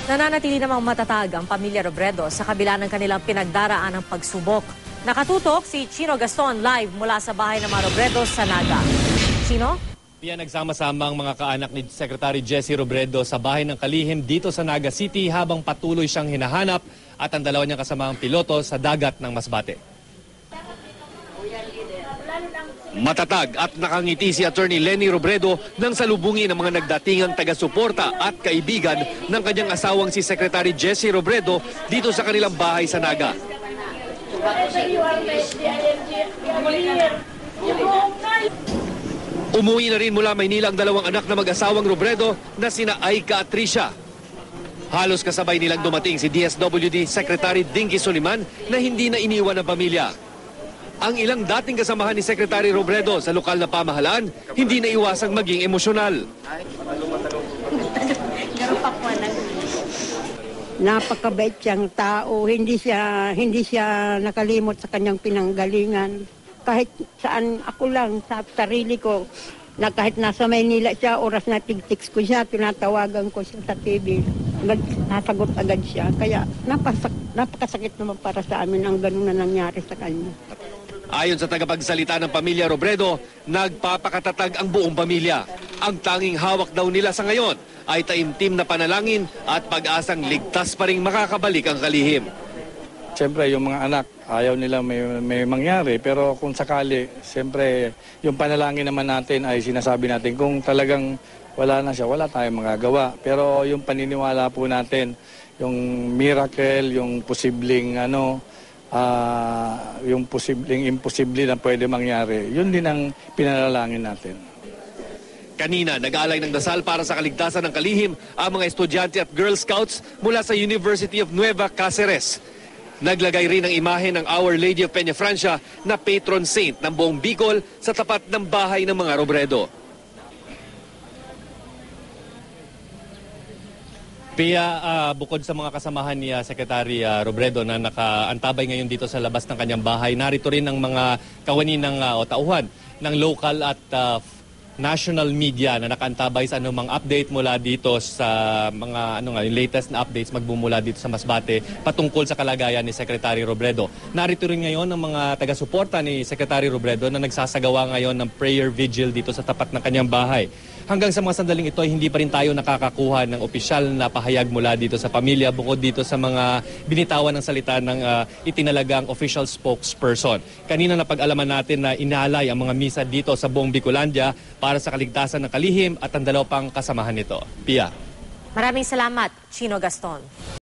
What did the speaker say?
Nananatili namang matatag ang pamilya Robredo sa kabila ng kanilang pinagdaraan ng pagsubok. Nakatutok si Chino Gaston live mula sa bahay ng mga Robredo sa Naga. Chino? Yan nagsama-sama ang mga kaanak ni Secretary Jesse Robredo sa bahay ng kalihim dito sa Naga City habang patuloy siyang hinahanap at ang dalawa niyang kasamang piloto sa dagat ng Masbate. Matatag at nakangiti si Attorney Lenny Robredo nang salubungin ng mga nagdatingang taga-suporta at kaibigan ng kanyang asawang si Secretary Jesse Robredo dito sa kanilang bahay sa Naga. Umuwi na rin mula Maynila ang dalawang anak na mag-asawang Robredo na sina Aika at Tricia. Halos kasabay nilang dumating si DSWD Secretary Dinky Soliman na hindi na iniwan ng pamilya. Ang ilang dating kasamahan ni Secretary Robredo sa lokal na pamahalaan, hindi na iwasang maging emosyonal. Napakabait siyang tao, hindi siya nakalimot sa kanyang pinanggalingan. Kahit saan ako lang sa sarili ko, na kahit nasa Maynila siya, oras na tig-text ko siya, tinatawagan ko siya sa TV. Nasagot agad siya. Kaya napakasakit naman para sa amin ang ganun na nangyari sa kanya. Ayon sa tagapagsalita ng pamilya Robredo, nagpapakatatag ang buong pamilya. Ang tanging hawak daw nila sa ngayon ay taimtim na panalangin at pag-asang ligtas pa rin makakabalik ang kalihim. Siyempre, yung mga anak, ayaw nila may mangyari. Pero kung sakali, siyempre, yung panalangin naman natin ay sinasabi natin kung talagang wala na siya, wala tayong magagawa. Pero yung paniniwala po natin, yung miracle, yung posibleng yung posibleng imposible na pwede mangyari, yun din ang pinanalangin natin. Kanina, nag-aalay ng dasal para sa kaligtasan ng kalihim ang mga estudyante at Girl Scouts mula sa University of Nueva Cáceres. Naglagay rin ng imahe ng Our Lady of Peña Francia na patron saint ng buong Bicol sa tapat ng bahay ng mga Robredo. Pia, bukod sa mga kasamahan ni Secretary Robredo na nakaantabay ngayon dito sa labas ng kanyang bahay, narito rin ang mga kawani ng tauhan ng local at national media na nakaantabay sa anumang update mula dito sa mga latest na updates magmumula dito sa Masbate patungkol sa kalagayan ni Secretary Robredo. Narito rin ngayon ang mga taga-suporta ni Secretary Robredo na nagsasagawa ngayon ng prayer vigil dito sa tapat ng kanyang bahay. Hanggang sa mga sandaling ito ay hindi pa rin tayo nakakakuha ng opisyal na pahayag mula dito sa pamilya bukod dito sa mga binitawan ng salita ng itinalagang official spokesperson. Kanina napag-alaman natin na inalay ang mga misa dito sa buong Bicolandia para sa kaligtasan ng kalihim at ang dalawa pang kasamahan nito. Pia. Maraming salamat, Chino Gaston.